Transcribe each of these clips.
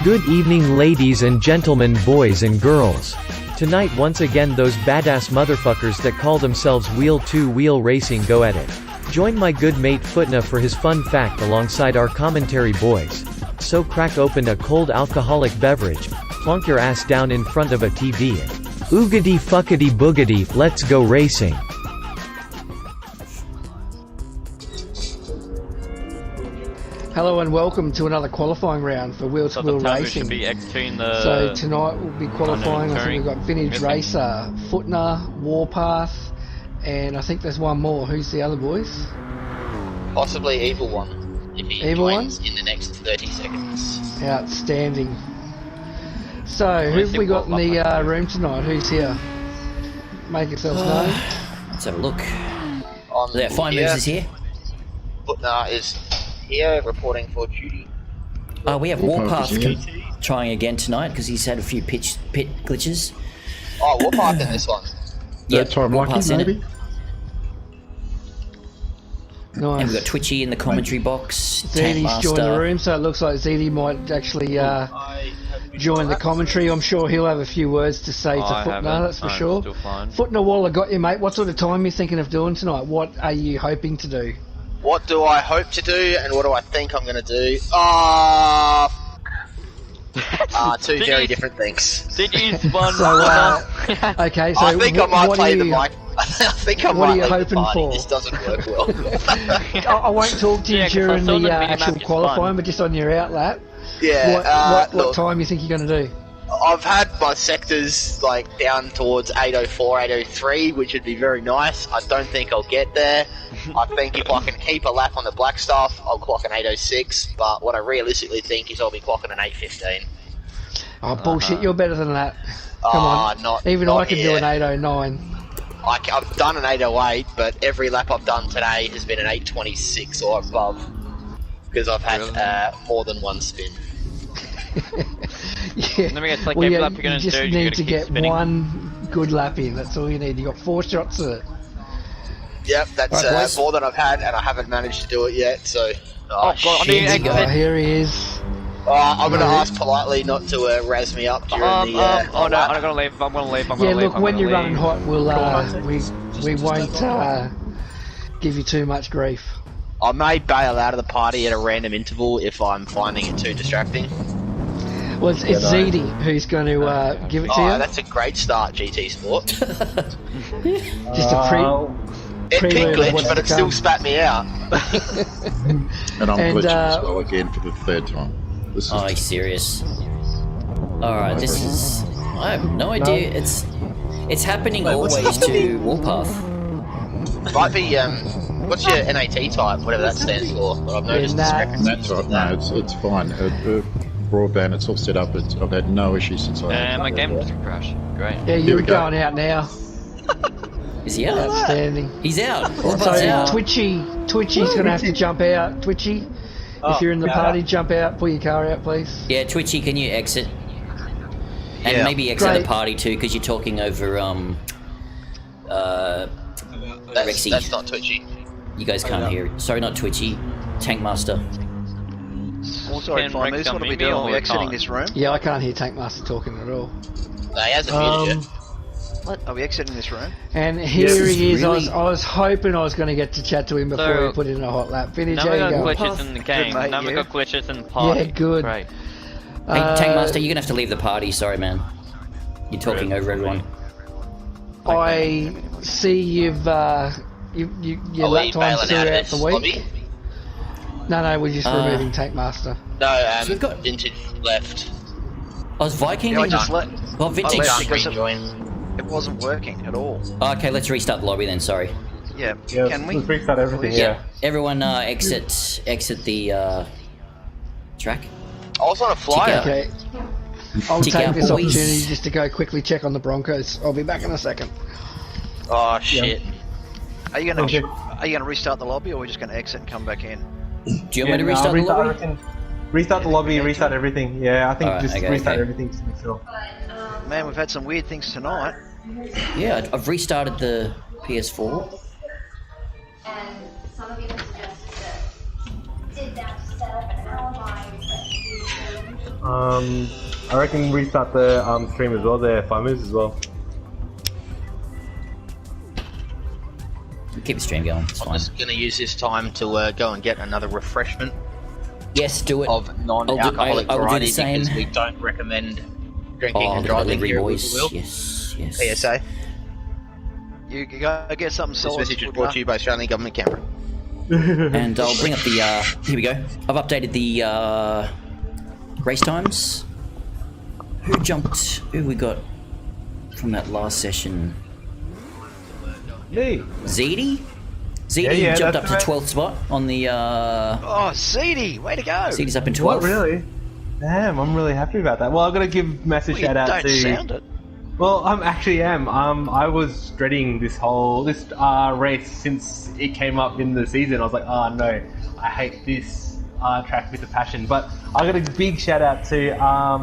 Good evening ladies and gentlemen, boys and girls. Tonight once again those badass motherfuckers that call themselves Wheel2Wheel Racing go at it. Join my good mate Footna for his fun fact alongside our commentary boys. So crack open a cold alcoholic beverage, plonk your ass down in front of a TV and oogity fuckity boogity, let's go racing. Hello and welcome to another qualifying round for Wheel2Wheel Racing. So tonight we'll be qualifying. I think we've got Vintage Racer, Footna, Warpath, and I think there's one more. Who's the other boys? Possibly Evil One, if he joins in the next 30 seconds. Outstanding. So who have we got in the room tonight? Who's here? Make yourselves known. Let's have a look. Fine Moves is here. Footna is here reporting for duty. We have Warpath trying again tonight because he's had a few pit glitches. Oh, Warpath in this one. Yeah, Warpath's in it. Nice. And we've got Twitchy in the commentary box. ZD's joined the room, so it looks like ZD might actually join the commentary. I'm sure he'll have a few words to say to Footna, that's for sure. Footna, while I got you, mate, what sort of time are you thinking of doing tonight? What are you hoping to do? What do I hope to do, and what do I think I'm going to do? Two very different things. Did you use one? Okay, so I think I might play the mic. I think I what might are you hoping for? This doesn't work well. I won't talk to you during the actual qualifying, but just on your outlap. Yeah. What time you think you're going to do? I've had my sectors like down towards 804, 803, which would be very nice. I don't think I'll get there. I think if I can keep a lap on the black stuff, I'll clock an 806. But what I realistically think is I'll be clocking an 815. Oh bullshit! You're better than that. Come on. Even I can do an 809. I've done an 808, but every lap I've done today has been an 826 or above because I've had more than one spin. Yeah. You just need to get one good lap in. That's all you need. You got 4 shots at it. Yep, that's more than I've had, and I haven't managed to do it yet. So, here he is. I'm going to ask politely not to razz me up during the. I'm going to leave. I'm going to leave. Yeah, look, when you're running hot, we won't give you too much grief. I may bail out of the party at a random interval if I'm finding it too distracting. Well, it's ZD who's going to give it to you. Oh, that's a great start, GT Sport. Just a it picked glitch, but it still spat me out. And I'm glitching as well again for the 3rd time. Are you serious? Alright, this is... I have no idea. It's happening always to Warpath. Might be, what's your NAT type, whatever that stands for? But I've noticed discrepancies. That's right, no, it's fine. Broadband, it's all set up. I've had no issues since I... my game just crashed. Great. Yeah, you're going out now. Is he out? Outstanding. He's out. So out. Twitchy's going to have to jump out. Twitchy, if you're in the party, jump out. Pull your car out, please. Yeah, Twitchy, can you exit? And maybe exit the party too, because you're talking over Rexy. That's not Twitchy. You guys can't hear it. Sorry, not Twitchy. Tankmaster. Sorry, Fine Moves, what are we doing? Are we exiting this room? Yeah, I can't hear Tankmaster talking at all. No, he hasn't muted yet. What? Are we exiting this room? And here he is. Really? I was hoping I was going to get to chat to him before he put in a hot lap. Vintage, now we got go. glitches in the game. Now we got glitches in the party. Yeah, good. Right. Hey, Tankmaster, you're going to have to leave the party. Sorry, man. You're talking over everyone. I see your lap time's throughout the week. Lobby? No, we're just removing Tankmaster. No, so we've got Vintage left. I was Viking. Yeah, I just Well, Vintage. because it wasn't working at all. Okay, let's restart the lobby then. Sorry. Yeah, can we? Let's restart everything. Yeah. Everyone, exit the track. I was on a flyer. Okay. I'll take this opportunity just to go quickly check on the Broncos. I'll be back in a second. Oh shit! Are you gonna restart the lobby, or are we just gonna exit and come back in? Do you want me to restart the lobby? Restart the lobby, restart everything. Yeah, I think restart everything to make sure. Man, we've had some weird things tonight. Yeah, I've restarted the PS4. And some of you have suggested that did that to set up an alibi. I reckon restart the stream as well there, 5 moves as well. Keep the stream going, it's I'm fine. just going to use this time to go and get another refreshment. Yes, do it. Of non-alcoholic I will do variety the same. because we don't recommend drinking and the driving delivery here at boys. Will. Yes. PSA. You go get something This solid. message is brought to you by Australian Government Canberra. And I'll bring up the, here we go. I've updated the race times. Who we got from that last session? Me. Zeddy? Zeddy jumped up to 12th spot on the, Oh, Zeddy, way to go! Zeddy's up in 12th. What, really? Damn, I'm really happy about that. Well, I've got to give massive shout out to... sound it. Well, I actually am. I was dreading this race since it came up in the season. I was like, oh no, I hate this track with a passion. But I got a big shout out to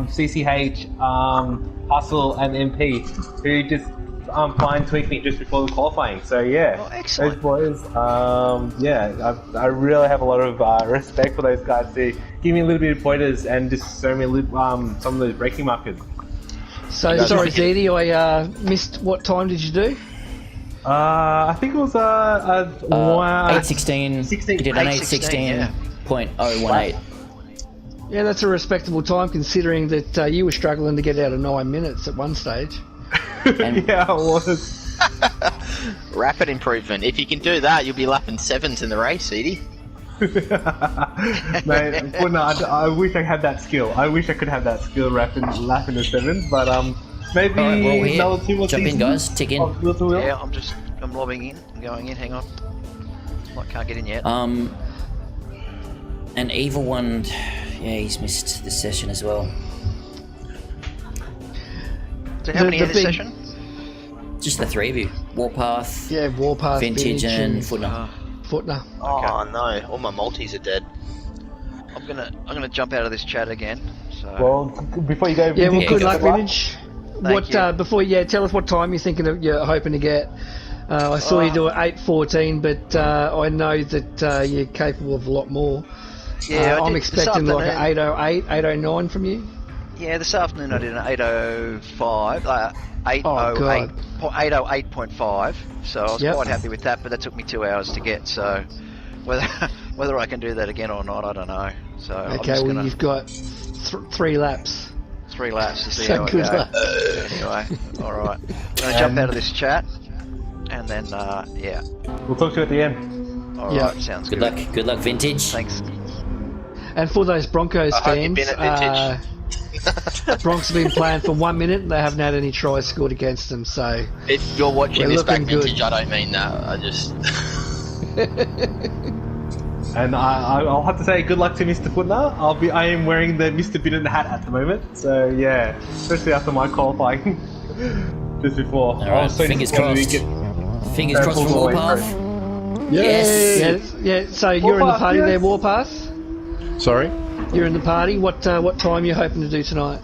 CCH, Hustle, and MP, who just fine tweaked me just before the qualifying. So yeah, excellent. Those boys, yeah, I really have a lot of respect for those guys to give me a little bit of pointers and just show me some of those braking markers. So sorry, Zeddy, I missed. What time did you do? I think it was 8:16. You did an 8:16.018. Yeah, that's a respectable time considering that you were struggling to get out of 9 minutes at one stage. Yeah, I was. Rapid improvement. If you can do that, you'll be lapping 7s in the race, Edie. Mate, well, no, I wish I had that skill. I wish I could have that skill lapping the 7s, but maybe another 2 more Jump in, guys. Tick in. Yeah, I'm lobbing in. I'm going in. Hang on. I can't get in yet. An Evil One, yeah, he's missed this session as well. So how many in this session? Just the 3 of you. Warpath. Yeah, Warpath, Vintage and Footner. Footner. Oh no, all my multis are dead. I'm gonna jump out of this chat again. So. Well, before you go, yeah, well, good luck, Vintage. Thank you. Tell us what time you're hoping to get. I saw you do it 8:14, but I know that you're capable of a lot more. Yeah, I'm expecting like an 8:08, 8:09 from you. Yeah, this afternoon I did an 8:05, 8:08.5. So I was quite happy with that, but that took me 2 hours to get. So whether I can do that again or not, I don't know. So okay, well you've got 3 laps. 3 laps to see So how good I go. luck. Anyway, all right. I'm gonna jump out of this chat, and then yeah. We'll talk to you at the end. All right, sounds good. Good luck, Vintage. Thanks. And for those Broncos fans, Broncos have been playing for 1 minute and they haven't had any tries scored against them. So if you're watching this back, Vintage, good. I don't mean that. I just. And I'll have to say good luck to Mr. Footner. I am wearing the Mr. Bidden hat at the moment. So yeah, especially after my qualifying just before. All right, fingers crossed. Fingers crossed for Warpath. Yes. Yeah. So you're in the party there, Warpath. Sorry? You're in the party. What time are you hoping to do tonight?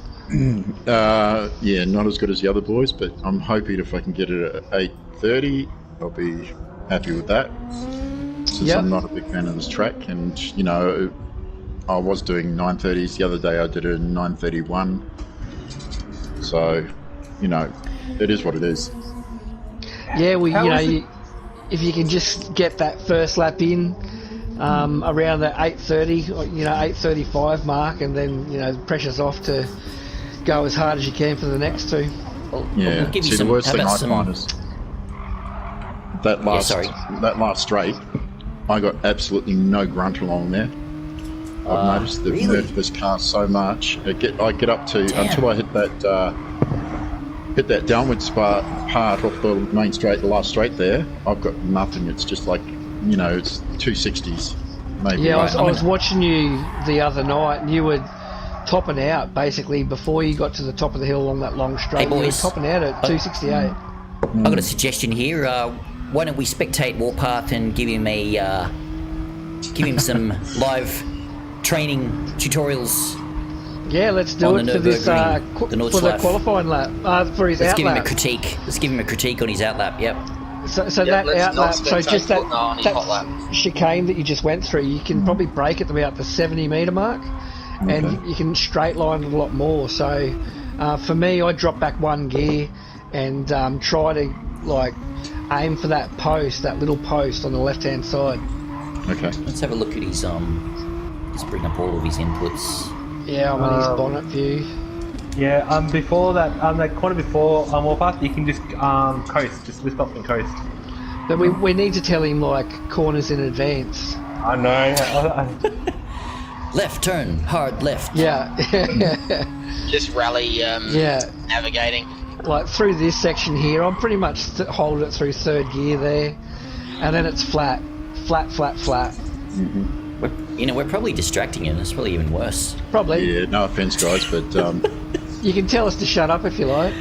Yeah, not as good as the other boys, but I'm hoping if I can get it at 8:30, I'll be happy with that. Since I'm not a big fan of this track, and you know, I was doing 9:30s the other day. I did it in 9:31. So, you know, it is what it is. Yeah, well, if you can just get that first lap in. Around the 8:30, 8:35 mark, and then the pressure's off to go as hard as you can for the next 2. Yeah. We'll See, the worst thing I find is that last straight, I got absolutely no grunt along there. I've noticed they've nerfed this car so much. I get up to until I hit that downwards part off the main straight, the last straight there. I've got nothing. It's just like. It's 260s, maybe. Yeah, I was watching you the other night, and you were topping out basically before you got to the top of the hill along that long straight. Hey boys, you were topping out at 268. I've got a suggestion here. Why don't we spectate Warpath and give him some live training tutorials? Yeah, let's do it for this for the qualifying lap. For his outlap. Let's give him a critique on his outlap. Yep. So that outlap, so just that chicane that you just went through, you can probably brake at about the 70 metre mark, and you can straight line it a lot more. So for me, I drop back one gear and try to like aim for that post, that little post on the left hand side. Okay. Let's have a look at his Let's bring up all of his inputs. Yeah, I'm on his bonnet view. Yeah, before that, that corner before Warpath, you can just coast, just lift off and coast. But we need to tell him like corners in advance. I know. Left turn, hard left. Yeah. Just rally navigating. Like through this section here, I'm pretty much hold it through third gear there, and then it's flat. Mm-hmm. We're probably distracting him. It's probably even worse. Probably. Yeah, no offense, guys, but you can tell us to shut up if you like.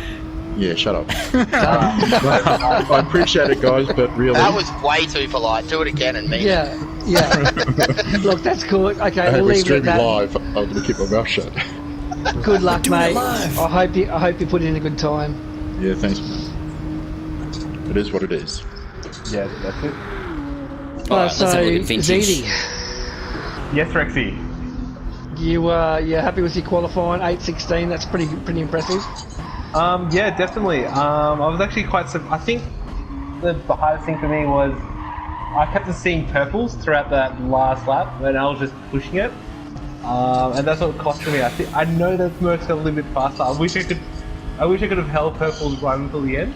Yeah, shut up. I appreciate it, guys, but really... That was way too polite. Do it again and mean it. Yeah. Look, that's cool. Okay, we'll leave it at that. Live. I'm going to keep my mouth shut. Good luck, mate. I hope you put in a good time. Yeah, thanks. It is what it is. Yeah, that's it. Alright, so, let's have a look at vintage. ZD. Yes, Rexy. You're happy with your qualifying 8:16? That's pretty impressive. Yeah, definitely. I was actually quite. I think the hardest thing for me was I kept seeing purples throughout that last lap, and I was just pushing it, and that's what costed me. I know that Merck's got a little bit faster. I wish I could have held purples right until the end.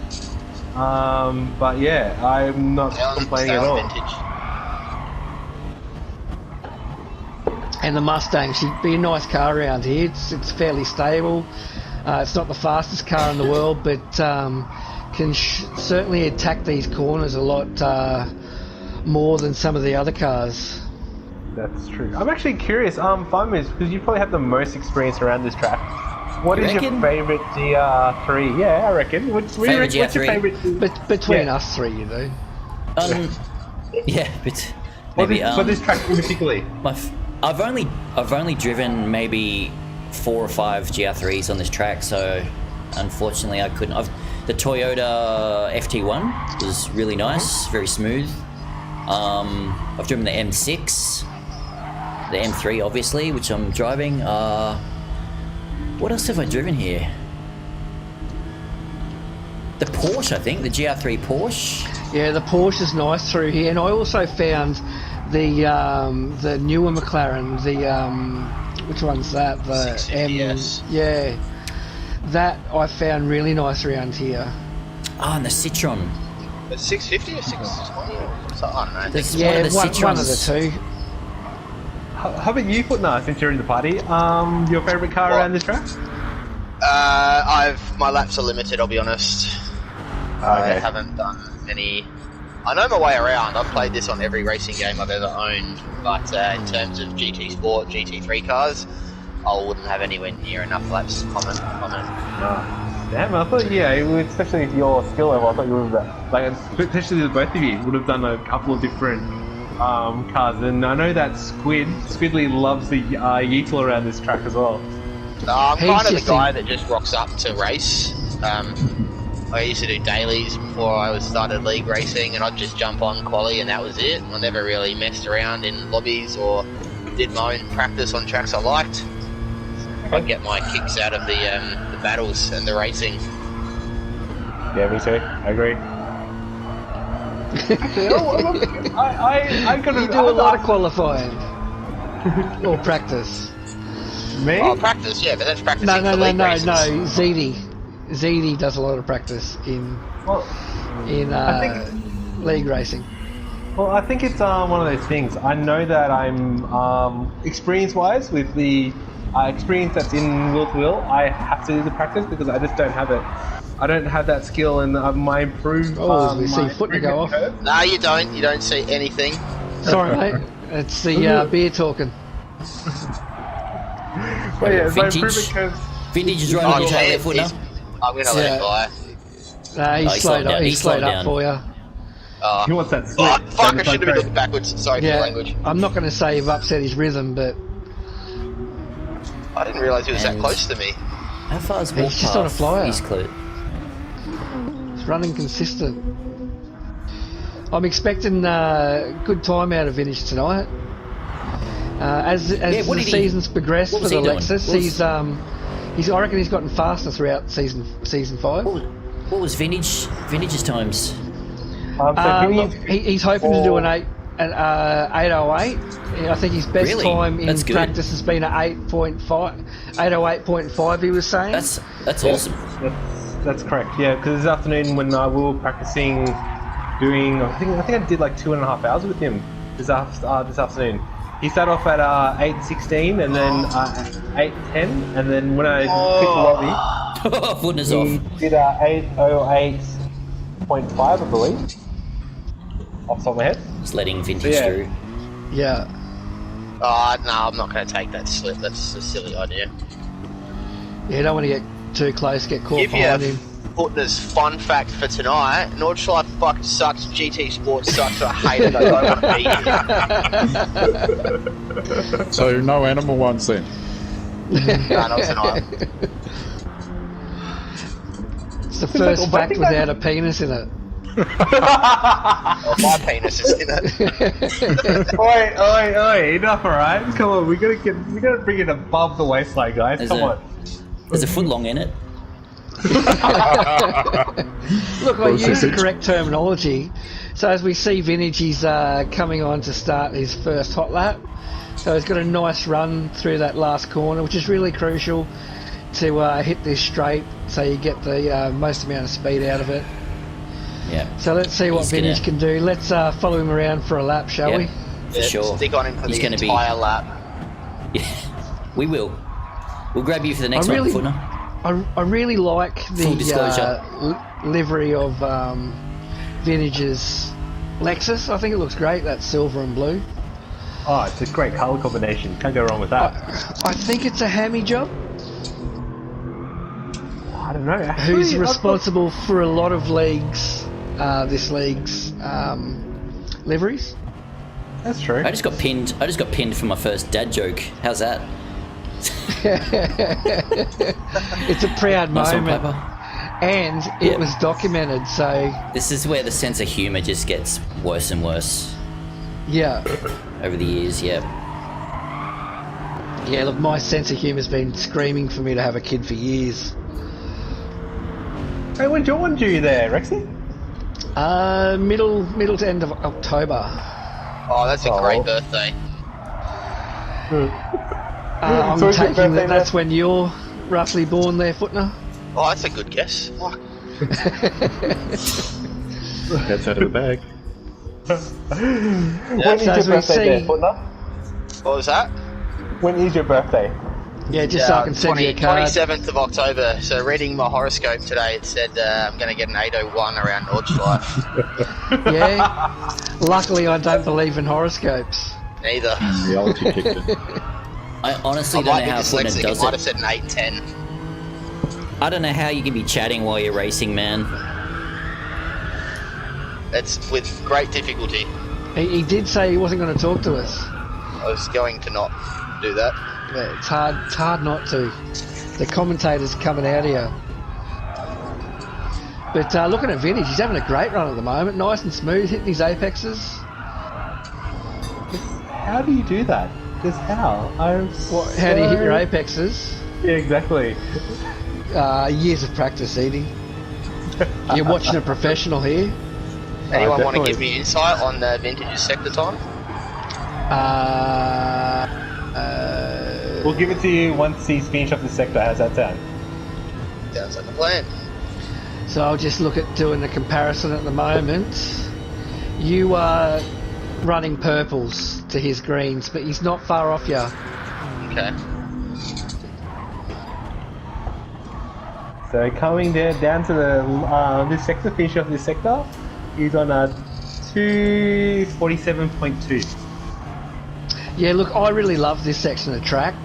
But yeah, I'm not complaining at all. Vintage. And the Mustang should be a nice car around here. It's fairly stable. It's not the fastest car in the world, but can certainly attack these corners a lot more than some of the other cars. That's true. I'm actually curious, Farmers, because you probably have the most experience around this track. What is your favourite GR3? Yeah, I reckon. What's your favourite? Between us three, you know. Yeah, but maybe for this track particularly. I've only driven maybe 4 or 5 GR3s on this track, so unfortunately I couldn't. The Toyota FT1 was really nice, very smooth. I've driven the M6, the M3 obviously, which I'm driving. What else have I driven here? The Porsche, I think, the GR3 Porsche. Yeah, the Porsche is nice through here, and I also found the newer McLaren, which one's that? The M. Yeah, that I found really nice around here. Oh, and the Citroen. The 650 or 620 or something? I don't know. Yeah, one of the two. How about you, Footnar, since you're in the party? Your favourite car around this track? My laps are limited, I'll be honest. I haven't done any. I know my way around. I've played this on every racing game I've ever owned, but in terms of GT Sport, GT3 cars, I wouldn't have anywhere near enough laps to comment on it. Damn, I thought, especially with your skill level, I thought you would have, especially with both of you, would have done a couple of different cars. And I know that Squidly loves the Yeetle around this track as well. I'm kind of the guy that just rocks up to race. I used to do dailies before I started league racing, and I'd just jump on quali and that was it. I never really messed around in lobbies or did my own practice on tracks I liked. I'd get my kicks out of the battles and the racing. Yeah, me too. I agree. You do a lot of qualifying or practice. Me? Oh, practice, yeah, but that's practicing No. races. ZD does a lot of practice in league racing. Well, I think it's one of those things. I know that I'm experience-wise with the experience that's in wheel to wheel. I have to do the practice because I just don't have it. I don't have that skill, and my improved. We see Footner go off. No, you don't. You don't see anything. Sorry, mate. It's the beer talking. Well, yeah, my improvement curve. Vintage is running your tail there, Footner. I'm going to let him by. He slowed up. He slowed up for you. He wants that fuck, I should have been looking backwards. Sorry for the language. I'm not going to say you've upset his rhythm, but... I didn't realise he was that close to me. How far is He's just on a flyer. He's close. He's running consistent. I'm expecting good time out of Vintage tonight. As the season's progressed for the Lexus, I reckon he's gotten faster throughout season 5. What was Vintage's times? Look, he's hoping to do an 808. I think his best time in practice has been at 808.5. He was saying. That's awesome. That's correct. Yeah, because this afternoon when we were practicing doing, I think I did like 2.5 hours with him this afternoon. He started off at 8:16 and then 8:10, and then when I picked the lobby, he did 8:08.5, I believe, off the top of my head. Just letting Vintage through. Yeah. Oh, no, I'm not going to take that slip. That's a silly idea. Yeah, you don't want to get too close, get caught behind him. Putner's fun fact for tonight: Nordschleife fucking sucks, GT Sports sucks, I hate it, I don't want to be here. So no animal ones then? No, not tonight. It's the first fact without a penis in it. Oh, my penis is in it. Oi, enough, alright? Come on, we gotta bring it above the waistline, guys. Come on. There's a foot long in it. Look, I use the correct terminology. So as we see Vintage, he's coming on to start his first hot lap. So he's got a nice run through that last corner, which is really crucial to hit this straight so you get the most amount of speed out of it. Yeah. So let's see what Vintage can do. Let's follow him around for a lap, shall we? For sure. Stick on him for the entire lap. Yeah, we will. We'll grab you for the next one, Footner. I really like the livery of Vintage's Lexus. I think it looks great, that silver and blue. Oh, it's a great colour combination. Can't go wrong with that. I think it's a hammy job. I don't know. Who's responsible for a lot of leagues, this league's liveries? That's true. I just got pinned for my first dad joke. How's that? It's a proud moment, and it was documented. So this is where the sense of humour just gets worse and worse. Yeah. Over the years, yeah. Look, my sense of humour's been screaming for me to have a kid for years. Hey, when's your one due there, Rexy? Middle to end of October. Oh, that's a great birthday. I'm taking that's when you're roughly born there, Footner. Oh, that's a good guess. That's out of the bag. When is your birthday there, Footner? What was that? When is your birthday? Yeah, just so I can send you a card. 27th of October. So reading my horoscope today, it said I'm going to get an 801 around Nordschleife. Yeah. Luckily, I don't believe in horoscopes. Neither. The old kicked it. I honestly don't know how Footner does it. I might have said an 810. I don't know how you can be chatting while you're racing, man. It's with great difficulty. He did say he wasn't going to talk to us. I was going to not do that. Yeah, it's hard not to. The commentator's coming out here. But looking at Vintage, he's having a great run at the moment. Nice and smooth, hitting his apexes. How do you do that? Just how? How do you hit your apexes? Yeah, exactly. Years of practice, Edie. You're watching a professional here. Anyone want to give me insight on the Vintage's sector time? We'll give it to you once he's finished off the sector. How's that sound? Sounds like a plan. So I'll just look at doing the comparison at the moment. You are running purples to his greens, but he's not far off you. Okay. So coming down to the this sector, finish off this sector, he's on a 247.2. Yeah, look, I really love this section of track.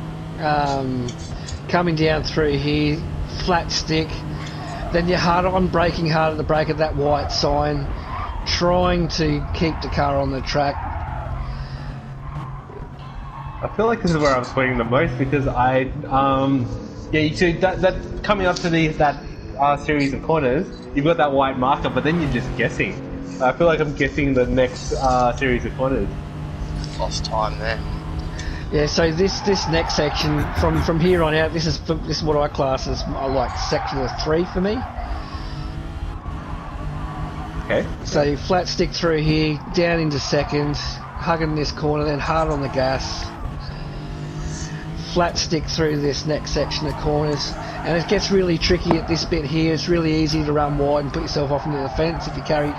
Coming down through here, flat stick, then you're braking hard at the brake at that white sign, trying to keep the car on the track. I feel like this is where I'm swinging the most because you see that coming up to that series of corners, you've got that white marker, but then you're just guessing. I feel like I'm guessing the next series of corners. Lost time there. Yeah, so this next section, from here on out, this is what I class as like sector 3 for me. Okay. So flat stick through here, down into second, hugging this corner, then hard on the gas. Flat stick through this next section of corners, and it gets really tricky at this bit here. It's really easy to run wide and put yourself off into the fence if you carry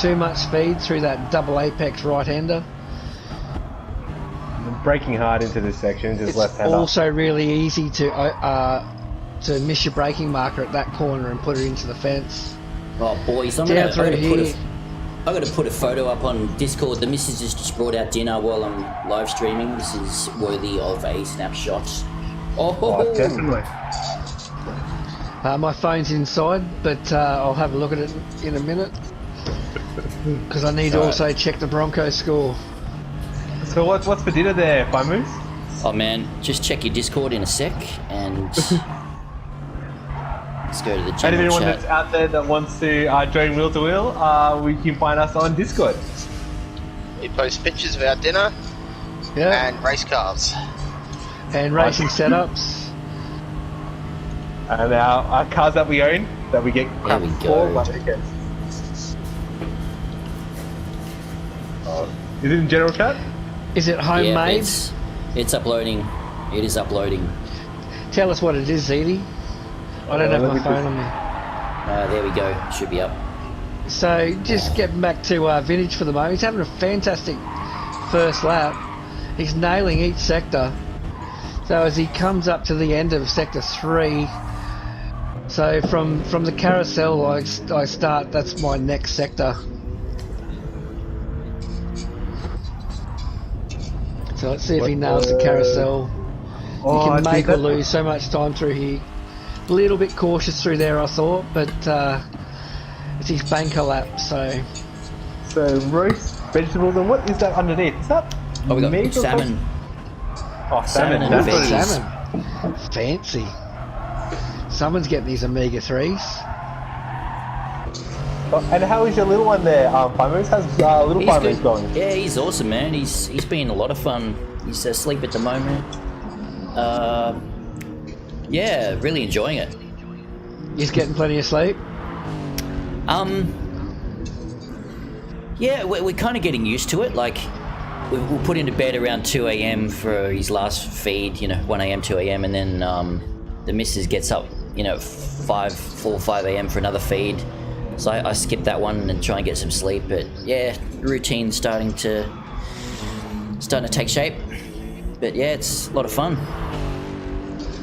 too much speed through that double apex right-hander. Braking hard into this section, just left-hander. It's also really easy to miss your braking marker at that corner and put it into the fence. Oh boys, I'm gonna put a photo up on Discord. The missus has just brought out dinner while I'm live streaming. This is worthy of a snapshot. Oh, definitely. My phone's inside, but I'll have a look at it in a minute because I need to also check the Broncos score. So what's for dinner there, Fine Moves? Oh man, just check your Discord in a sec and let's go to the general And if anyone chat. that's out there that wants to join Wheel to Wheel, we can find us on Discord. We post pictures of our dinner and race cars. And racing setups. And our cars that we own, that we get crap There we for. go. But okay. Is it in general chat? Is it homemade? Yeah, it's uploading. It is uploading. Tell us what it is, Edie. I don't have my phone on me. There we go. Should be up. So just getting back to Vintage for the moment. He's having a fantastic first lap. He's nailing each sector. So as he comes up to the end of sector 3, so from the carousel I start, that's my next sector. So let's see if he nails the carousel. You can make or lose so much time through here. A little bit cautious through there, I thought, but it's his banker lap, so... So roast vegetables, and what is that underneath? Is that we got meat or salmon. Oh, salmon. and That's veggies. Salmon. Fancy. Someone's getting these omega-3s. And how is your little one there? Primos has little He's Primos good. going. Yeah, he's awesome, man. He's been a lot of fun. He's asleep at the moment. Yeah, really enjoying it. He's getting plenty of sleep? Yeah, we're kind of getting used to it. Like, we'll put him to bed around 2 a.m. for his last feed, 1 a.m., 2 a.m., and then the missus gets up, 4 or 5 a.m. for another feed. So I skip that one and try and get some sleep. But yeah, routine's starting to take shape. But yeah, it's a lot of fun.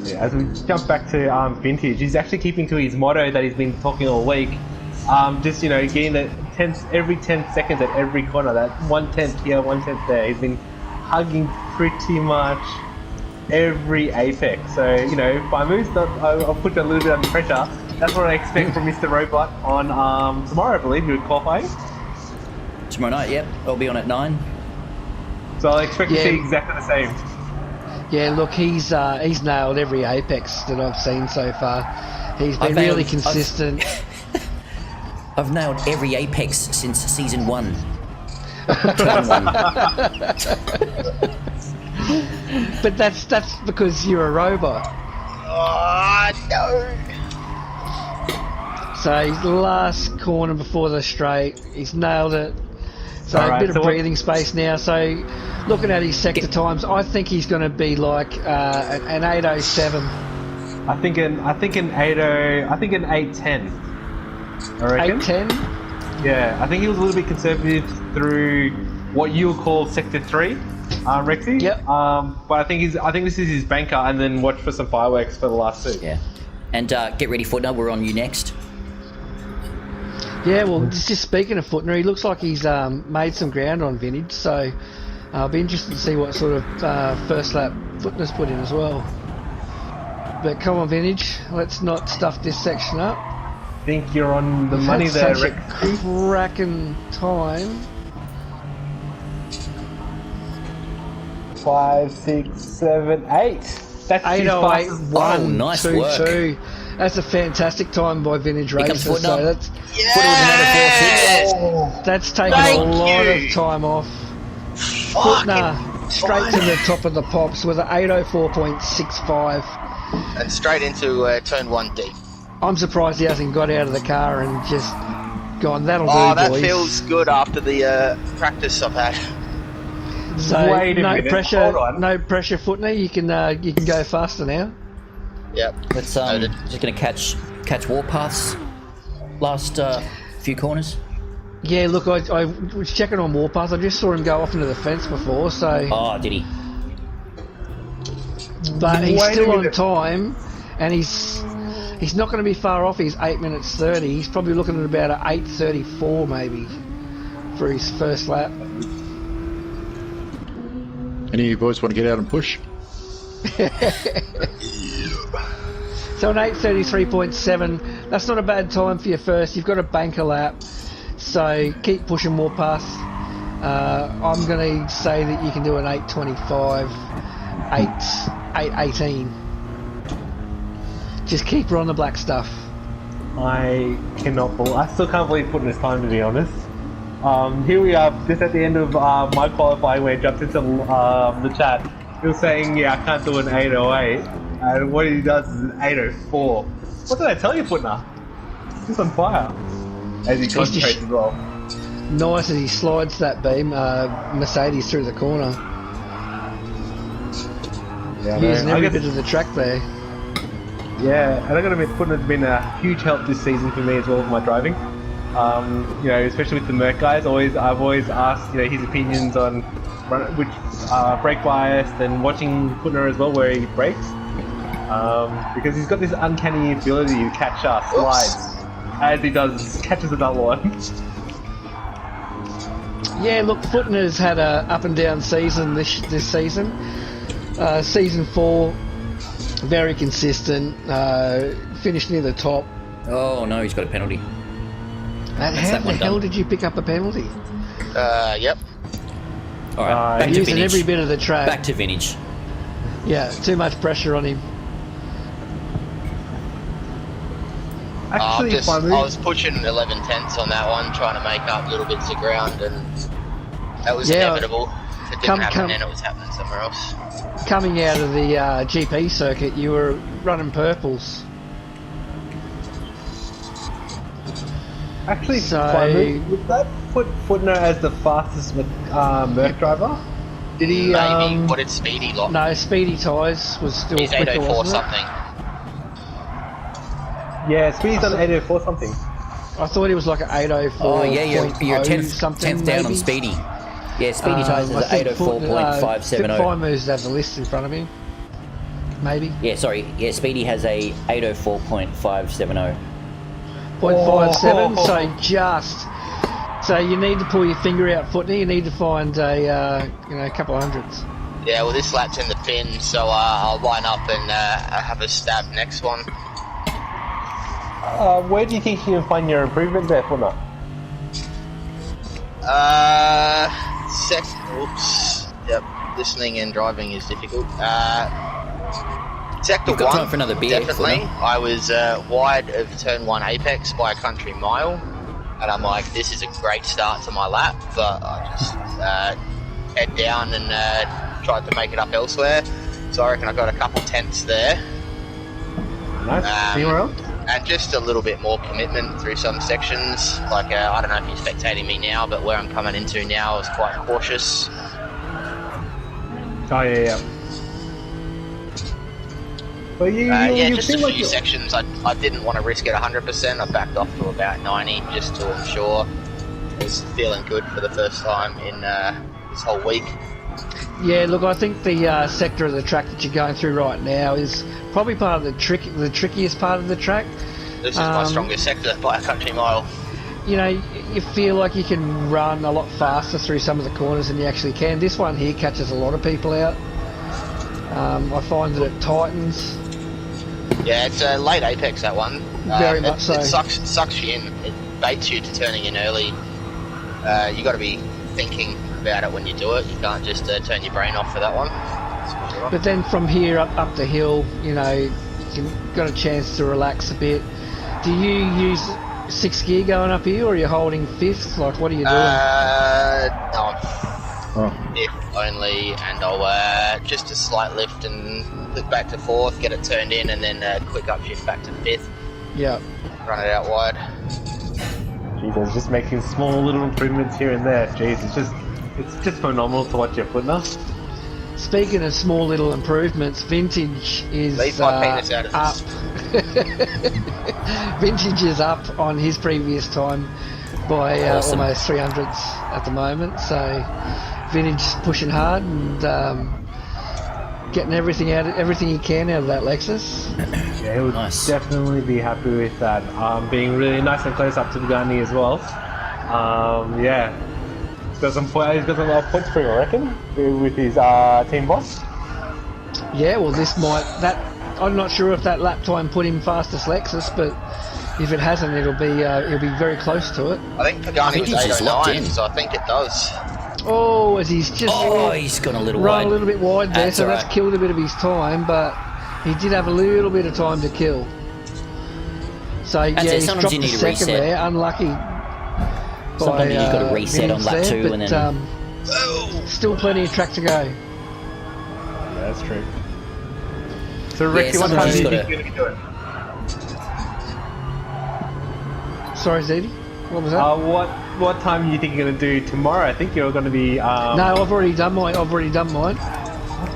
Yeah, as we jump back to Vintage, he's actually keeping to his motto that he's been talking all week. Just getting that every 10 seconds at every corner, that 1/10 here, 1/10 there. He's been hugging pretty much every apex. So by moves, I'll put you a little bit under pressure. That's what I expect from Mr. Robot on tomorrow. I believe you would qualify. Tomorrow night, yep. I'll be on at 9. So I expect to see exactly the same. Yeah, look, he's nailed every apex that I've seen so far. He's been really consistent. I've nailed every apex since season 1. But that's because you're a robot. Oh, no. So his last corner before the straight, he's nailed it. So a bit of breathing space now. So looking at his sector times, I think he's going to be like an 8:07. I think an 8:10. I reckon. 8:10. Yeah, I think he was a little bit conservative through what you would call sector 3, Rexy. Yep. But I think this is his banker, and then watch for some fireworks for the last 2. Yeah. And get ready, Footner. We're on you next. Yeah, well, just speaking of Footner, he looks like he's made some ground on Vintage, so I'll be interested to see what sort of first lap Footner's put in as well. But come on, Vintage, let's not stuff this section up. I think you're on the money there, Rick. Cracking time. 5, 6, 7, 8. That's 8:08.1. Oh, nice work. 2-2. That's a fantastic time by Vintage Racer. So that's Yes! that's taken a lot of time off. Footner straight to the top of the pops with an 804.65. And straight into turn 1 deep. I'm surprised he hasn't got out of the car and just gone, that'll do, that boys. feels good after the practice I've had. So Wait a no minute, pressure, hold on. no pressure, Footner. You can go faster now. Yep. Let's just gonna catch warpaths. Last few corners. Yeah, look, I was checking on Warpath. I just saw him go off into the fence before, so. Oh, did he? But he's Wait a still on minute. time, and he's not going to be far off. He's 8 minutes 30. He's probably looking at about an 8:34 maybe for his first lap. Any of you boys want to get out and push? So an 8:33.7. That's not a bad time for your first. You've got to bank a lap, so keep pushing Warpath. I'm going to say that you can do an 8:25, 8:18. Just keep her on the black stuff. I still can't believe putting this time, to be honest. Here we are, just at the end of my qualifying, where I jumped into the chat. He was saying, yeah, I can't do an 808, and what he does is an 804. What did I tell you, Footner? He's on fire. As he concentrates as well. Nice as he slides that beam, Mercedes through the corner. Yeah, Using every bit of the track there. Yeah, and I gotta admit, Footner's been a huge help this season for me as well with my driving. You know, especially with the Merc guys, I've always asked, his opinions on which brake bias and watching Footner as well where he brakes, because he's got this uncanny ability to catch slides as he catches a double one. Yeah, look, Footner's had a up and down season this season. Season 4, very consistent, finished near the top. Oh no, he's got a penalty. How the hell did you pick up a penalty? Yep. Alright, back to Using vintage. every bit of the track. Back to vintage. Yeah, too much pressure on him. Actually, I was pushing 11 tenths on that one, trying to make up little bits of ground, and that was inevitable. If it didn't happen then, it was happening somewhere else. Coming out of the GP circuit, you were running purples. Actually, So- would that put Footner as the fastest Merc driver? Did he? Maybe. What did Speedy lock? No, Speedy Tyres was still He's quicker, 804 wasn't it? something. Yeah, Speedy's done 804 something. I thought he was like an 804. Oh yeah, you're 10th down on Speedy. Yeah, Speedy Tyres is I think 804.570. Fine Moves has a list in front of him. Maybe. Yeah, sorry. Yeah, Speedy has a 804.570. 0.57, so you need to pull your finger out, Footner. You need to find a couple of hundreds. Yeah, well, this lap's in the bin, so I'll line up and have a stab next one. Where do you think you can find your improvement there, Footner? Oops. Yep. Listening and driving is difficult. Sector You've got 1, time for another beer, definitely. Footner. I was wide of turn 1 apex by a country mile, and I'm like, this is a great start to my lap, but I just head down and tried to make it up elsewhere. So I reckon I got a couple tenths there. Nice. Anywhere else? And just a little bit more commitment through some sections. Like, I don't know if you're spectating me now, but where I'm coming into now is quite cautious. Oh yeah. But Just a few sections. I didn't want to risk it 100%. I backed off to about 90 just to ensure. I was feeling good for the first time in this whole week. Yeah, look, I think the sector of the track that you're going through right now is probably part of the trickiest part of the track. This is my strongest sector by a country mile. You feel like you can run a lot faster through some of the corners than you actually can. This one here catches a lot of people out. I find that it tightens. Yeah, it's a late apex, that one. Very much so. It sucks you in. It baits you to turning in early. You got to be thinking about it when you do it. You can't just turn your brain off for that one. But then from here up the hill, you've got a chance to relax a bit. Do you use 6th gear going up here, or are you holding 5th? Like, what are you doing? No, I'm if only, and I'll just a slight lift and click back to 4th, get it turned in, and then quick upshift back to 5th. Yeah. Run it out wide. Jesus, just making small little improvements here and there. Jeez, it's just phenomenal to watch your footner. Speaking of small little improvements, Vintage is up. Vintage is up on his previous time by almost 300s at the moment. So Vintage pushing hard and getting everything he can out of that Lexus. Yeah, he would definitely be happy with that. Being really nice and close up to the Gunny as well. Yeah. He's got some lot of points for you, I reckon, with his team boss. Yeah, well, I'm not sure if that lap time put him fastest Lexus, but if it hasn't, he'll be very close to it. I think Pagani was 809, so I think it does. Oh, as he's just he's gone a little run wide. A little bit wide there, so that's killed a bit of his time, but he did have a little bit of time to kill. So he's dropped the second there, unlucky. Sometimes you've got to reset on lap 2 and then... still plenty of track to go. Yeah, that's true. So Rexy, what time do you think you're going to be doing? Sorry, Zeddy? What was that? What time do you think you're going to do tomorrow? I think you're going to be... No, I've already done mine. What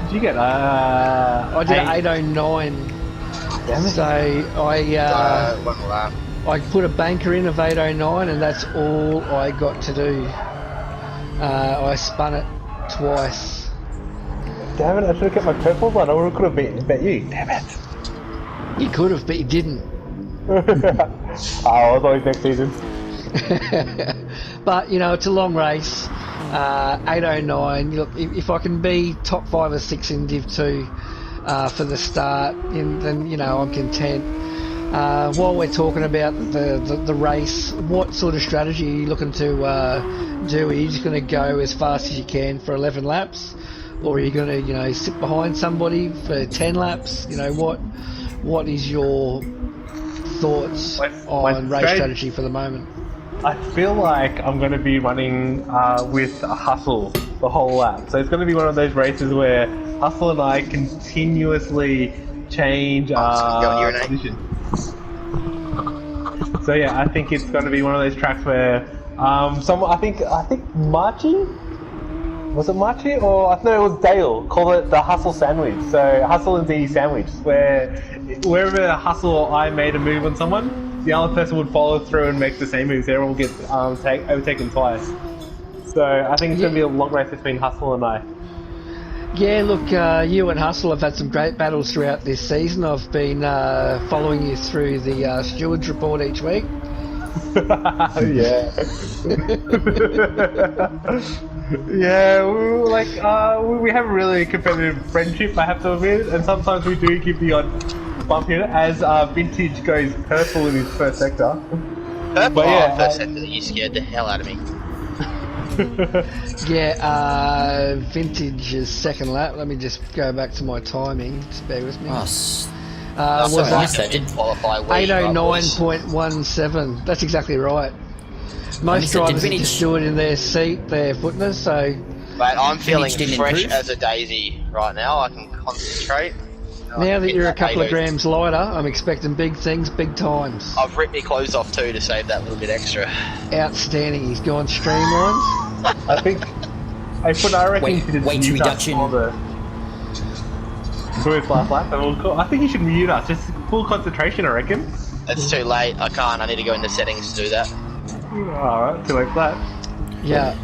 did you get? I did 809. Damn it. So I put a banker in of 809 and that's all I got to do. I spun it twice. Damn it, I should have kept my purple one. I could have bet you. Damn it. You could have, but you didn't. I'll always next season. But, it's a long race. 809. Look, if I can be top 5 or 6 in Div 2 for the start, then, I'm content. While we're talking about the race, what sort of strategy are you looking to do? Are you just going to go as fast as you can for 11 laps? Or are you going to, sit behind somebody for 10 laps? What is your thoughts on race strategy for the moment? I feel like I'm going to be running with a Hustle the whole lap. So it's going to be one of those races where Hustle and I continuously change position. So yeah, I think it's going to be one of those tracks where I think Marchie, was it Marchie or I know it was Dale called it the Hustle sandwich. So Hustle and Z sandwich, where wherever Hustle or I made a move on someone, the other person would follow through and make the same moves. Everyone will get overtaken twice. So I think it's going to be a long race between Hustle and I. Yeah, look, you and Hustle have had some great battles throughout this season. I've been following you through the Stewards Report each week. Yeah. Yeah, we have a really competitive friendship, I have to admit, and sometimes we do give the odd bump here as Vintage goes purple in his first sector. Purple? First sector, you scared the hell out of me. Yeah, Vintage's second lap. Let me just go back to my timing. Just bear with me. Was that didn't qualify. 809.17. That's exactly right. Most drivers just do it in their seat, their footness. So, mate, I'm feeling fresh as a daisy right now. I can concentrate. Now that you're a couple of grams lighter, I'm expecting big things, big times. I've ripped my clothes off too to save that little bit extra. Outstanding. He's gone streamlined. I reckon weight reduction. For his last lap, I think he should mute us. Just full concentration, I reckon. It's too late. I can't. I need to go into settings to do that. Alright, too late for that. Yeah.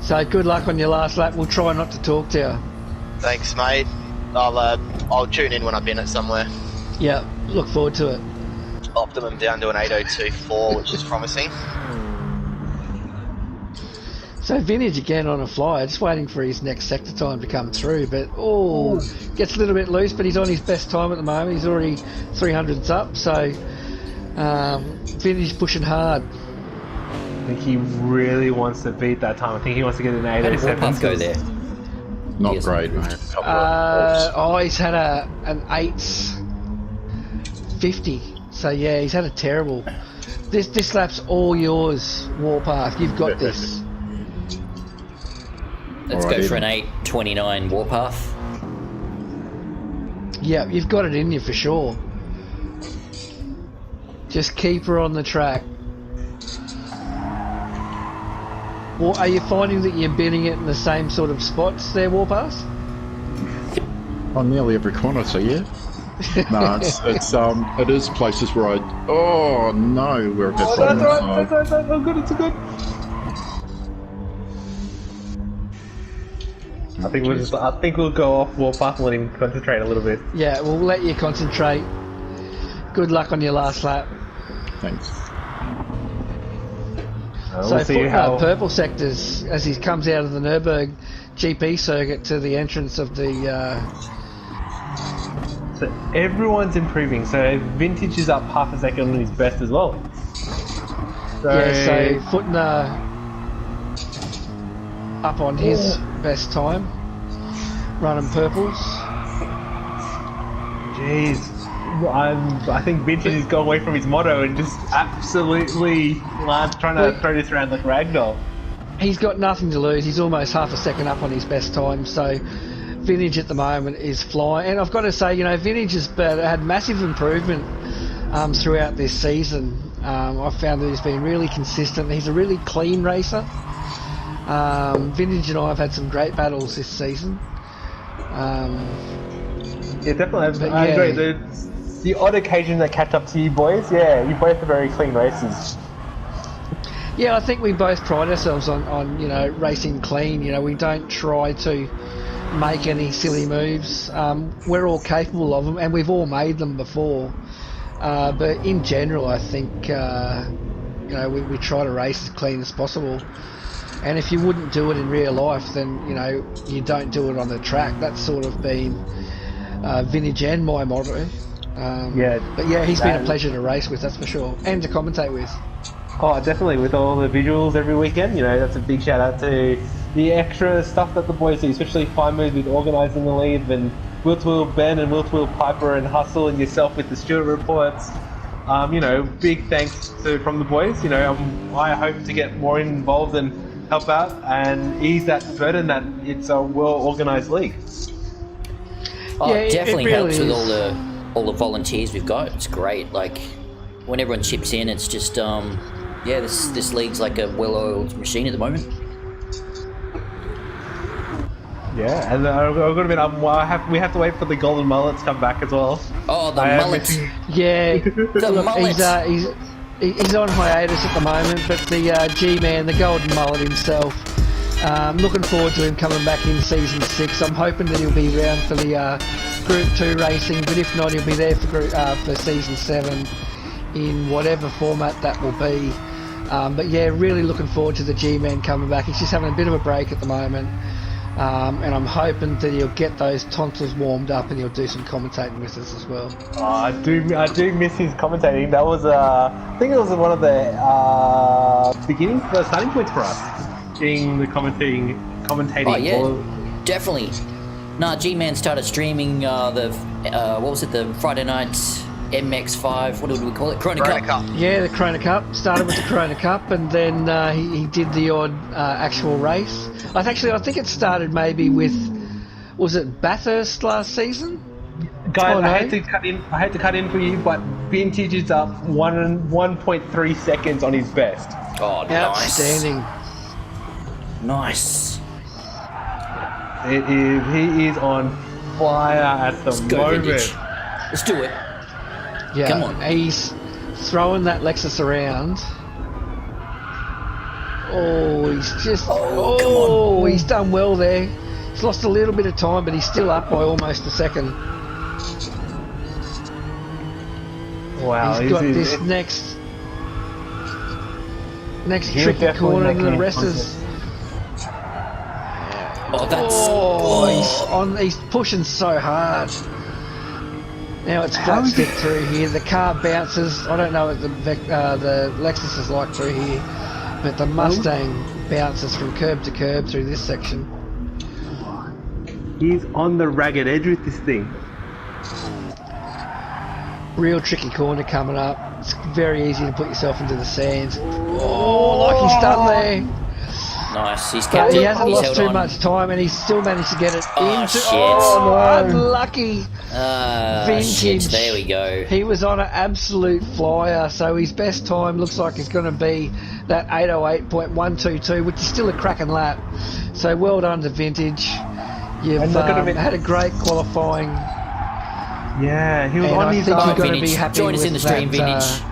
So good luck on your last lap. We'll try not to talk to you. Thanks, mate. I'll tune in when I've been it somewhere. Yeah, look forward to it. Optimum down to an 802.4, which is promising. So Vintage again on a flyer, just waiting for his next sector time to come through, but gets a little bit loose, but he's on his best time at the moment. He's already 300s up, so Vintage pushing hard. I think he really wants to beat that time. I think he wants to get an 807. How did go there? Not great, mate. He's had an 850. So yeah, he's had a terrible. This lap's all yours, Warpath. You've got this. Let's go for an 8:29 Warpath. Yeah, you've got it in you for sure. Just keep her on the track. Or are you finding that you're binning it in the same sort of spots there, Warpath? On nearly every corner, so yeah. No, it is places where I. Oh no, where I've had problems. That's good. It's good. I think we'll go off Warpath and let him concentrate a little bit. Yeah, we'll let you concentrate. Good luck on your last lap. Thanks. So we'll see how purple sectors as he comes out of the Nürburgring GP circuit to the entrance of the. So everyone's improving. So Vintage is up half a second on his best as well. So Footner up on his best time, running purples. Jeez, I think Vintage has gone away from his motto and just absolutely trying to throw this around like ragdoll. He's got nothing to lose. He's almost half a second up on his best time. So Vintage at the moment is flying, and I've got to say, you know, Vintage has had massive improvement throughout this season. I've found that he's been really consistent. He's a really clean racer. Vintage and I have had some great battles this season. Yeah, definitely. I agree. The odd occasion that catch up to you boys, yeah, you both are very clean racers. Yeah, I think we both pride ourselves on you know, racing clean. You know, we don't try to make any silly moves. We're all capable of them, and we've all made them before. But in general, I think you know, we try to race as clean as possible. And if you wouldn't do it in real life, then you know, you don't do it on the track. That's sort of been Vintage and my motto. But yeah, he's been a pleasure to race with, that's for sure, and to commentate with. Oh, definitely, with all the visuals every weekend. You know, that's a big shout out to the extra stuff that the boys do, especially Fine Moves with organising the lead, and Wheel to Wheel Ben and Wheel to Wheel Piper and Hustle and yourself with the Stewart reports. You know, big thanks from the boys. You know, I hope to get more involved and help out and ease that burden that it's a well-organised league. Oh, yeah, it definitely really helps with all the volunteers we've got. It's great. Like when everyone chips in, it's just yeah, this league's like a well-oiled machine at the moment. Yeah, and I've got to admit, we have to wait for the golden mullets to come back as well. Oh, the mullets! Yeah, the mullets. He's on hiatus at the moment, but the G-Man, the golden mullet himself, looking forward to him coming back in season 6. I'm hoping that he'll be around for the Group 2 racing, but if not, he'll be there for season 7 in whatever format that will be. But yeah, really looking forward to the G-Man coming back. He's just having a bit of a break at the moment. And I'm hoping that he'll get those tonsils warmed up and he'll do some commentating with us as well. Oh, I do miss his commentating. That was I think it was one of the starting points for us, being the commentating. Oh yeah, definitely. Nah, G-Man started streaming the what was it, the Friday night MX5, what did we call it? Corona Cup. Yeah, the Corona Cup. Started with the Corona Cup, and then he did the odd actual race. I think it started maybe with, was it Bathurst last season? Guys, I hate to cut in for you, but Vintage is up 1.3 seconds on his best. Oh, outstanding. Nice. He is on fire at the moment. Vintage. Let's do it. Yeah, come on. He's throwing that Lexus around. Oh, he's just... Oh, he's done well there. He's lost a little bit of time, but he's still up by almost a second. Wow. He's got this next tricky corner, and the rest is... Oh, that's... He's pushing so hard. Now it's flat stick through here. The car bounces. I don't know what the Lexus is like through here, but the Mustang bounces from curb to curb through this section. He's on the ragged edge with this thing. Real tricky corner coming up. It's very easy to put yourself into the sands. Oh, like he's done there. Nice. He's But kept he it. hasn't He's lost held too on. much time, and he's still managed to get it Oh, into. shit. Oh, no. Unlucky. Shit. Vintage. There we go. He was on an absolute flyer, so his best time looks like it's going to be that 808.122, which is still a cracking lap. So well done to Vintage. You've had a great qualifying. Yeah, he was and on I his think you're going to Vintage. be happy Join us with in the stream, that, Vintage.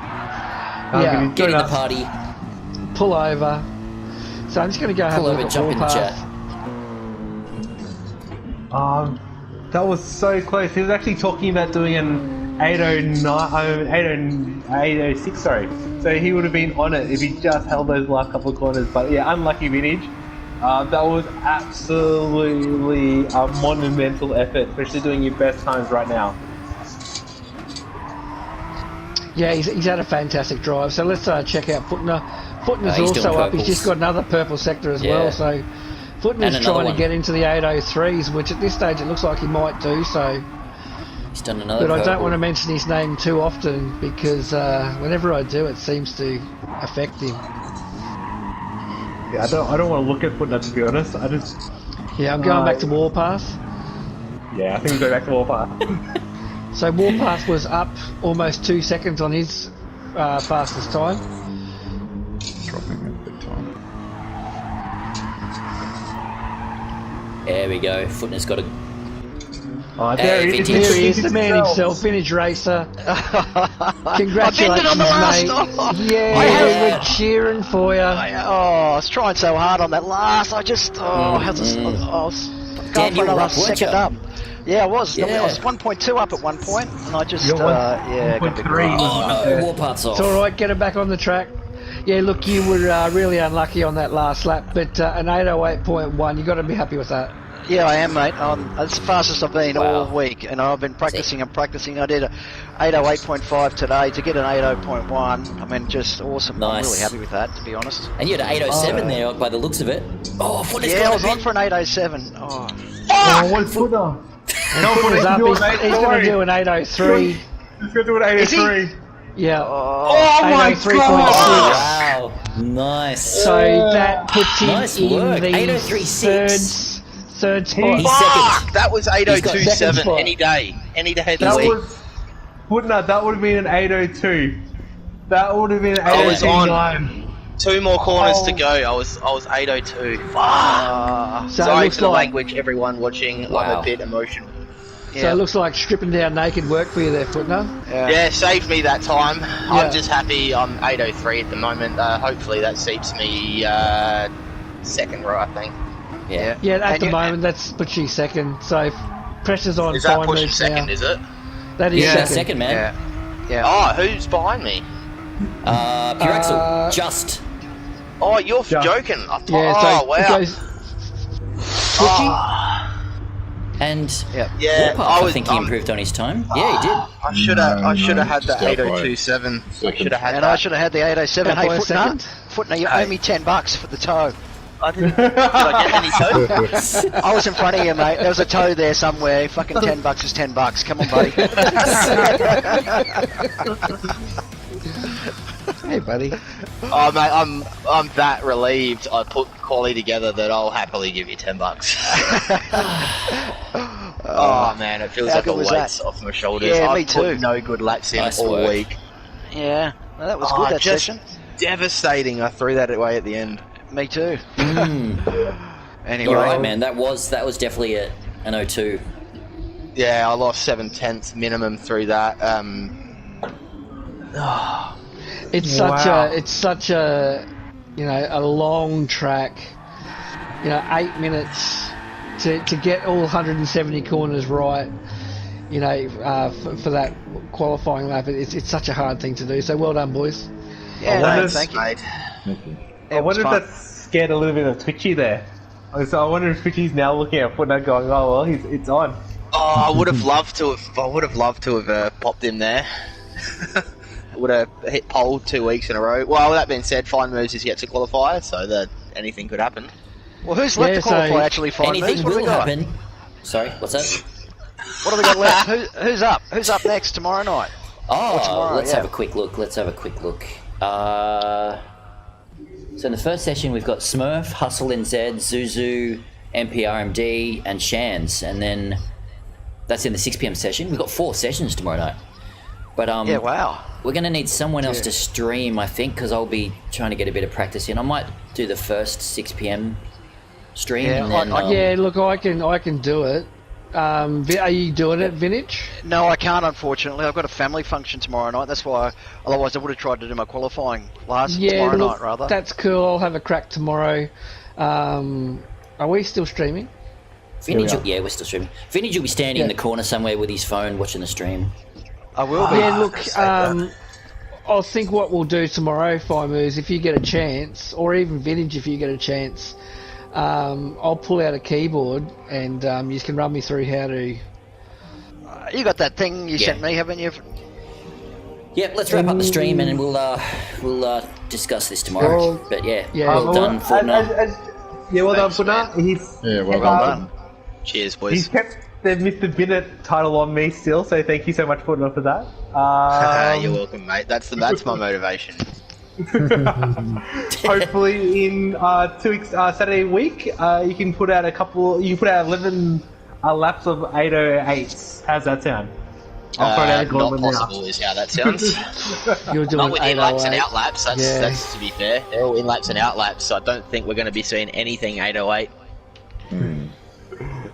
Yeah, Get in the party. pull over. So I'm just going to go have Pull a over, look at jump in the Warpath. chat. That was so close. He was actually talking about doing an 806, sorry. So he would have been on it if he just held those last couple of corners. But yeah, unlucky Vintage. That was absolutely a monumental effort, especially doing your best times right now. Yeah, he's had a fantastic drive. So let's check out Footner. Footner's He's also doing up. He's just got another purple sector as well. So Footner's trying to get into the 803s, which at this stage it looks like he might do. So he's done another. But I don't want to mention his name too often because whenever I do, it seems to affect him. Yeah, I don't want to look at Footnote, to be honest. Yeah, I'm going back to Warpath. Yeah, I think we go back to Warpath. So Warpath was up almost 2 seconds on his fastest time. Dropping it big time. There we go. Footner's got a. There he is, the man himself, Vintage Racer. Congratulations, mate. Yeah, we're cheering for you. I was trying so hard on that last. I was going for another second up. Yeah, I was. I was 1.2 up at one point, and I just, got 1.3. Oh no, Warpath's off. It's alright, get him back on the track. Yeah, look, you were really unlucky on that last lap, but an 808.1, you've got to be happy with that. Yeah, I am, mate. That's the fastest I've been all week, and I've been practicing and practicing. I did a 808.5 today to get an 80.1. I mean, just awesome. Nice. I'm really happy with that, to be honest. And you had an 807 there by the looks of it. Oh, Footner's I got was on for an 807. Oh, what's Footer? He's going to do an 803. He's going to do an 803. Yeah. Oh my god! Wow. Nice. So that puts him in the 803.6. third spot. He's second. That was 8027 any day of the week. That would have been an 802. That would have been an 809. 2 more corners to go. I was 802. Fuck. Sorry for the language, everyone watching. Wow. I'm a bit emotional. So it looks like stripping down naked work for you there, Footner. Yeah, saved me that time. I'm just happy I'm 803 at the moment. Hopefully that seats me second row, I think. Yeah. Yeah, at the moment that's puts you second. So pressure's on. Is that pushing second, is it? That is second, man. Yeah. Oh, who's behind me? Pure Axel. Just. Oh, you're joking. I thought, so wow. it goes And Warpath, I think he improved on his time. Yeah, he did. I should have had the 8027. I should have had that. I should have had the 807. Hey, Footner, you owe me $10 for the toe. I didn't. Did I get any toe? I was in front of you, mate. There was a toe there somewhere. Fucking $10 is $10. Come on, buddy. Hey, buddy. Oh, mate, I'm that relieved. I put quality together that I'll happily give you $10. Oh man, it feels like a weight's off my shoulders. Yeah, I've me too. put no good laps in all week. Yeah, well, that was good. That session. Devastating. I threw that away at the end. Me too. Anyway, you're right, man. That was definitely an 02. Yeah, I lost 7/10 minimum through that. It's such a a long track. 8 minutes to get all 170 corners right. For that qualifying lap, it's such a hard thing to do. So well done, boys. Yeah, thank you. I wonder if that scared a little bit of Twitchy there. So I wonder if Twitchy's now looking at Footnote going, oh well, it's on. Oh, I would have loved to have popped him there. Would have hit pole 2 weeks in a row. Well, that being said, fine moves is yet to qualify, so that anything could happen. Well, who's left to qualify actually? Fine anything moves? will happen. Sorry, what's that? What have we got left? Who's up? Who's up next tomorrow night? Oh, let's have a quick look. So in the first session, we've got Smurf, Hustle NZ, Zuzu, MPRMD, and Shans, and then that's in the 6 p.m. session. We've got 4 sessions tomorrow night. But yeah, wow. We're going to need someone else to stream, I think, because I'll be trying to get a bit of practice in. I might do the first 6 p.m. stream. Yeah, and then, yeah. Look, I can do it. Are you doing it, Vintage? No, I can't, unfortunately. I've got a family function tomorrow night. That's why. Otherwise, I would have tried to do my qualifying tomorrow night, rather. That's cool. I'll have a crack tomorrow. Are we still streaming? Vintage, yeah, we're still streaming. Vintage will be standing in the corner somewhere with his phone watching the stream. I will be. Yeah, look, I think what we'll do tomorrow, Fimu, is if you get a chance, or even Vintage if you get a chance, I'll pull out a keyboard and you can run me through how to... You got that thing you sent me, haven't you? Yeah, let's wrap up the stream and we'll discuss this tomorrow. But well done, Fortnite. Well done, Fortnite. Well done. Cheers, boys. He's kept the Mr. Binnett title on me still, so thank you so much, Fortnite, for that. You're welcome, mate. That's my motivation. Hopefully in 2 weeks, Saturday week, you can put out 11 laps of 808s. How's that sound? I'll throw it out not possible is how that sounds. You're doing not with in-laps and out-laps, that's to be fair. They're all in-laps and out-laps, so I don't think we're going to be seeing anything 808.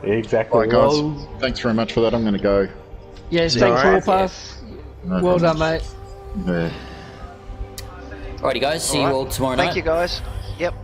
Exactly. Alright guys, thanks very much for that. I'm going to go. Yes, thanks, Warpath. Well done, mate. Yeah. Alrighty guys, see you all tomorrow night. Thank you guys. Yep.